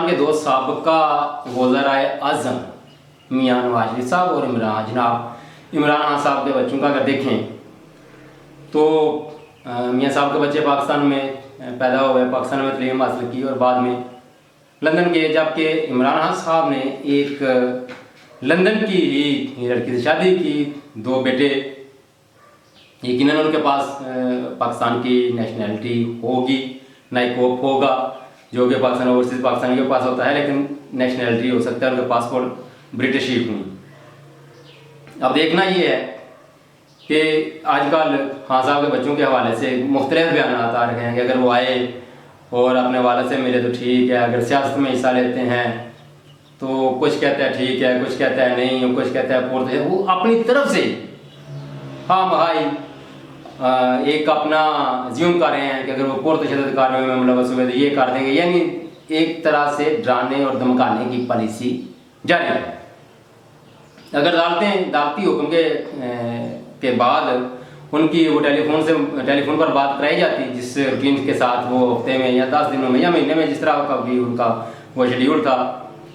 के दो साबका वज़राए आज़म मियां नवाज शरीफ साहब और जनाब इमरान खान साहब के बच्चों का अगर देखें तो मियां साहब के बच्चे पाकिस्तान में पैदा हुए, पाकिस्तान में तालीम हासिल की और बाद में लंदन गए, जबकि इमरान खान साहब ने एक लंदन की ही लड़की से शादी की, दो बेटे। यकीनन उनके पास पाकिस्तान की नेशनैलिटी होगी, ना ही कोप होगा जो कि पाकिस्तान ओवरसीज पाकिस्तान के पास होता है, लेकिन नेशनैलिटी हो सकता है, उनका पासपोर्ट ब्रिटिश ही हूँ। अब देखना ये है कि आजकल खान साहब के बच्चों के हवाले से मुख्तलिफ बयान आ रहे हैं कि अगर वो आए और अपने वाले से मिले तो ठीक है, अगर सियासत में हिस्सा लेते हैं तो कुछ कहता है ठीक है, कुछ कहता है नहीं, कुछ कहता है पोर्ट है। वो अपनी तरफ से हाँ भाई एक अपना ज्यूम कर रहे हैं कि अगर वो पुरतशद्दुद कार्रवाई में मुलव्वस हुए तो ये कर देंगे, यानी एक तरह से डराने और धमकाने की पॉलिसी जारी है। अगर अदालती हुक्म के बाद उनकी वो टेलीफोन पर बात कराई जाती, जिस रूटीन के साथ वो हफ्ते में या 10 दिनों में या महीने में जिस तरह का भी उनका वो शेड्यूल था,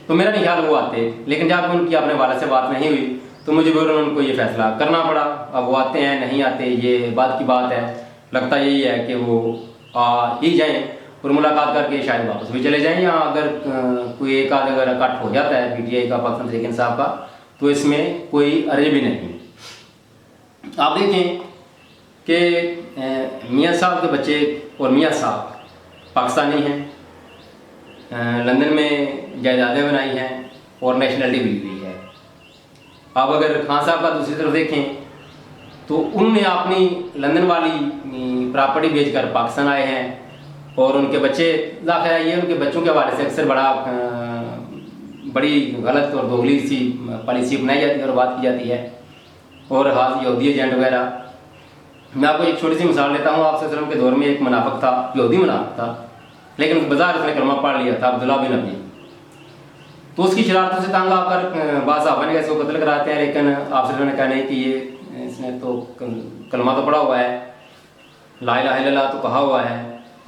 तो मेरा नहीं ख्याल वो आते। लेकिन जब उनकी अपने वाले से बात नहीं हुई तो मुझे उनको ये फैसला करना पड़ा। अब वो आते हैं नहीं आते ये बात की बात है, लगता यही है कि वो आ ही जाएँ और मुलाकात करके शायद वापस भी चले जाएँ, या अगर कोई एक आध अगर कट हो जाता है PTI का, पाकिस्तान तहरीक इंसाफ का, तो इसमें कोई अर्ज भी नहीं। आप देखें कि मियां साहब के बच्चे और मियां साहब पाकिस्तानी हैं, लंदन में जायदादें बनाई हैं और नेशनलिटी भी हुई है। अब अगर खान साहब का दूसरी तरफ देखें तो उन्होंने अपनी लंदन वाली प्रॉपर्टी बेचकर पाकिस्तान आए हैं और उनके बच्चे दाखिल है। ये उनके बच्चों के हवाले से अक्सर बड़ी गलत और दोगली सी पॉलिसी अपनाई जाती है और बात की जाती है, और हाथ यहूदी एजेंट वगैरह। मैं आपको एक छोटी सी मिसाल लेता हूँ। आप सल्लल्लाहु अलैहि वसल्लम के दौर में एक मुनाफिक था, यहूदी मुनाफिक था, लेकिन बाजार उसने कलमा पढ़ लिया था, अब्दुल्ला बिन अबी। तो उसकी शरारतों से तंग आकर बाद साहबा ने इसको कत्ल कराते हैं, लेकिन आप सल्लल्लाहु अलैहि वसल्लम ने कहा नहीं कि ये इसने तो कलमा तो पढ़ा हुआ है, ला इलाहा इल्लल्लाह तो कहा हुआ है,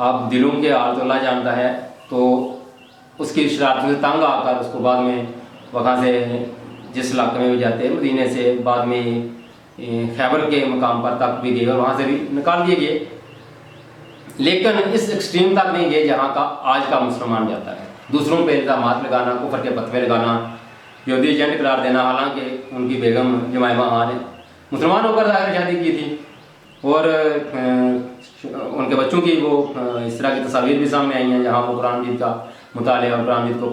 आप दिलों के हाल तो अल्लाह जानता है। तो उसकी शरारतों से तंग आकर उसको बाद में वहाँ से जिस इलाके में भी जाते हैं मदीने से, बाद में खैबर के मकाम पर तक भी गए और वहाँ से भी निकाल दिए गए, लेकिन इस एक्सट्रीम तक नहीं गए जहाँ का आज का मुसलमान जाता है। दूसरों पर इल्ज़ामात लगाना, कुफर के फतवे लगाना, यहूदी एजेंट करार देना, हालांकि उनकी बेगम जमाइमा खान ने मुसलमान होकर जाकर शादी की थी और उनके बच्चों की वो इस तरह की तस्वीर भी सामने आई हैं जहाँ वो कुरान मजीद का मुताले और कुरान मजीद को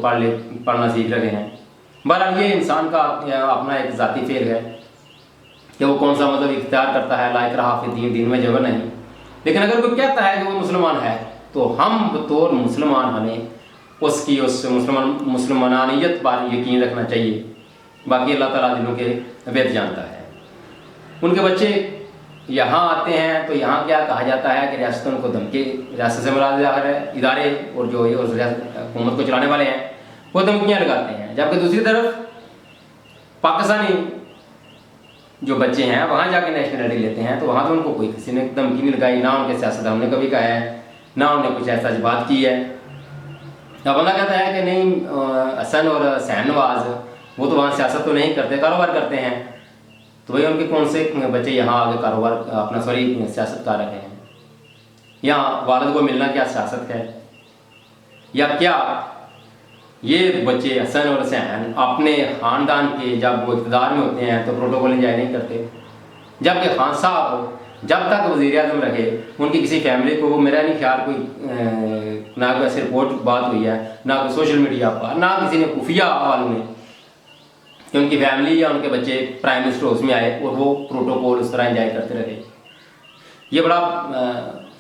पढ़ना सीख रहे हैं। बहरहाल ये इंसान का अपना एक ज़ाती फेल है कि वो कौन सा मज़हब इख्तियार करता है। ला इकराह फी दीन, दीन में जबर नहीं। लेकिन अगर कोई कहता है कि वो मुसलमान है तो हम बतौर मुसलमान हमें उसकी उस मुसलमानियत पर यकीन रखना चाहिए। बाकी अल्लाह ताला दिलों के वेद जानता है। उनके बच्चे यहाँ आते हैं तो यहाँ क्या कहा जाता है कि रियासत उनको धमकी, रियासत से मुराद है इदारे और जो ये उस हुकूमत को चलाने वाले हैं वो धमकियाँ लगाते हैं। जबकि दूसरी तरफ पाकिस्तानी जो बच्चे हैं वहाँ जाके नेशनलिटी लेते हैं तो वहाँ तो उनको कोई किसी ने धमकी नहीं लगाई, ना उनके सियासत हमने कभी कहा है, ना उन्हें कुछ ऐसा बात की है। अब बंदा कहता है कि नहीं हसन और हुसैन नवाज वो तो वहाँ सियासत तो नहीं करते, कारोबार करते हैं, तो भाई उनके कौन से बच्चे यहाँ आगे कारोबार अपना सियासत कर रहे हैं? यहाँ वालिद को मिलना क्या सियासत है? या क्या ये बच्चे हसन और हुसैन अपने ख़ानदान के जब वो इक़्तिदार में होते हैं तो प्रोटोकॉल इंजॉय नहीं करते? जबकि खान साहब जब तक वज़ीर आज़म रहे उनकी किसी फैमिली को, मेरा नहीं ख्याल कोई ना कोई ऐसी रिपोर्ट बात हुई है, ना कोई सोशल मीडिया पर, ना किसी ने खुफिया वालों ने कि उनकी फैमिली या उनके बच्चे प्राइम मिनिस्टर हाउस में आए और वो प्रोटोकॉल उस तरह इंजॉय करते रहे। ये बड़ा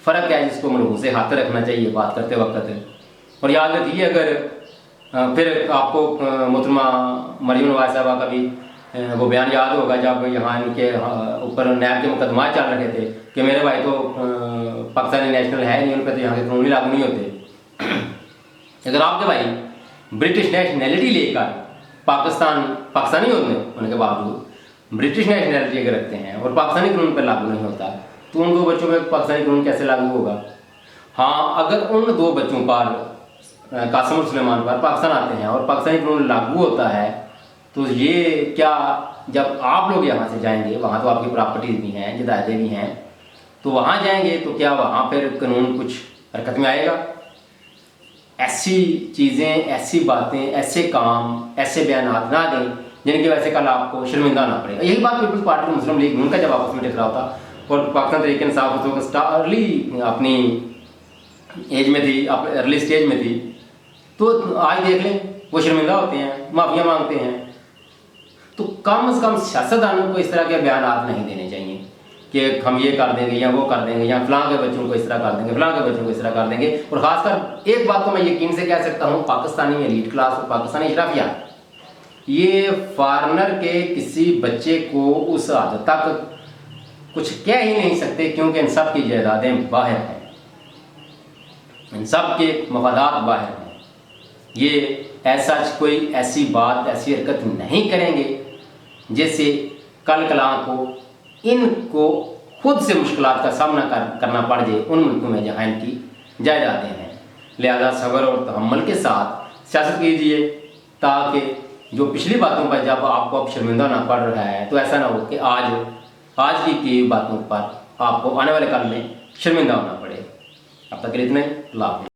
फ़र्क है जिसको मलहूज़ से हाथ रखना चाहिए बात करते वक्त। और याद रखिए, अगर फिर आपको मोहतरमा मरियम नवाज साहबा का भी वो बयान याद होगा जब यहाँ इनके ऊपर नैब के मुकदमा चल रहे थे कि मेरे भाई तो पाकिस्तानी नेशनल है नहीं, उन पर तो यहाँ के कानूनी लागू नहीं होते। अगर आपके भाई ब्रिटिश नेशनैलिटी लेकर पाकिस्तानी होने के बावजूद ब्रिटिश नेशनैलिटी अगर रखते हैं और पाकिस्तानी कानून पर लागू नहीं होता तो उन दो बच्चों पर पाकिस्तानी कानून कैसे लागू होगा? हाँ, अगर उन दो बच्चों पर कासिम और सुलेमान पर पाकिस्तान आते हैं और पाकिस्तानी कानून लागू होता है, तो ये क्या जब आप लोग यहाँ से जाएंगे, वहाँ तो आपकी प्रॉपर्टीज भी हैं, जदायदें भी हैं, तो वहाँ जाएंगे तो क्या वहाँ फिर कानून कुछ हरकत में आएगा? ऐसी चीज़ें, ऐसी बातें, ऐसे काम, ऐसे बयान ना दें जिनकी वजह से कल आपको शर्मिंदा ना पड़ेगा। यही बात पीपल्स पार्टी और मुस्लिम लीग नून का जब आपस में टकराव था और पाकिस्तान तहरीक इंसाफ उस वक्त अर्ली अपनी एज में थी, अर्ली स्टेज में थी, तो आज देख लें वो शर्मिंदा होते हैं, माफिया मांगते हैं। तो कम से कम सियासतदानों को इस तरह के बयान नहीं देने चाहिए कि हम ये कर देंगे या वो कर देंगे या फलां के बच्चों को इस तरह कर देंगे, फलां के बच्चों को इस तरह कर देंगे। और ख़ासकर एक बात तो मैं यकीन से कह सकता हूँ, पाकिस्तानी एलीट क्लास और पाकिस्तानी अशराफिया ये फॉरेनर के किसी बच्चे को उस हद तक कुछ कह ही नहीं सकते, क्योंकि इन सब की जायदादें बाहर हैं, इन सब के मफादात बाहर हैं। ये ऐसा कोई ऐसी बात, ऐसी हरकत नहीं करेंगे जिससे कल कलां को इनको खुद से मुश्किलात का सामना करना पड़ जाए उन मुल्कों में जहाँ इनकी जायदादें हैं। लिहाजा सब्र और तहम्मुल के साथ सियासत कीजिए, ताकि जो पिछली बातों पर जब आपको अब शर्मिंदा ना पड़ रहा है, तो ऐसा ना हो कि आज की बातों पर आपको आने वाले कल में शर्मिंदा होना पड़े। अब तक के लिए इतना ही। अल्लाह हाफ़िज़।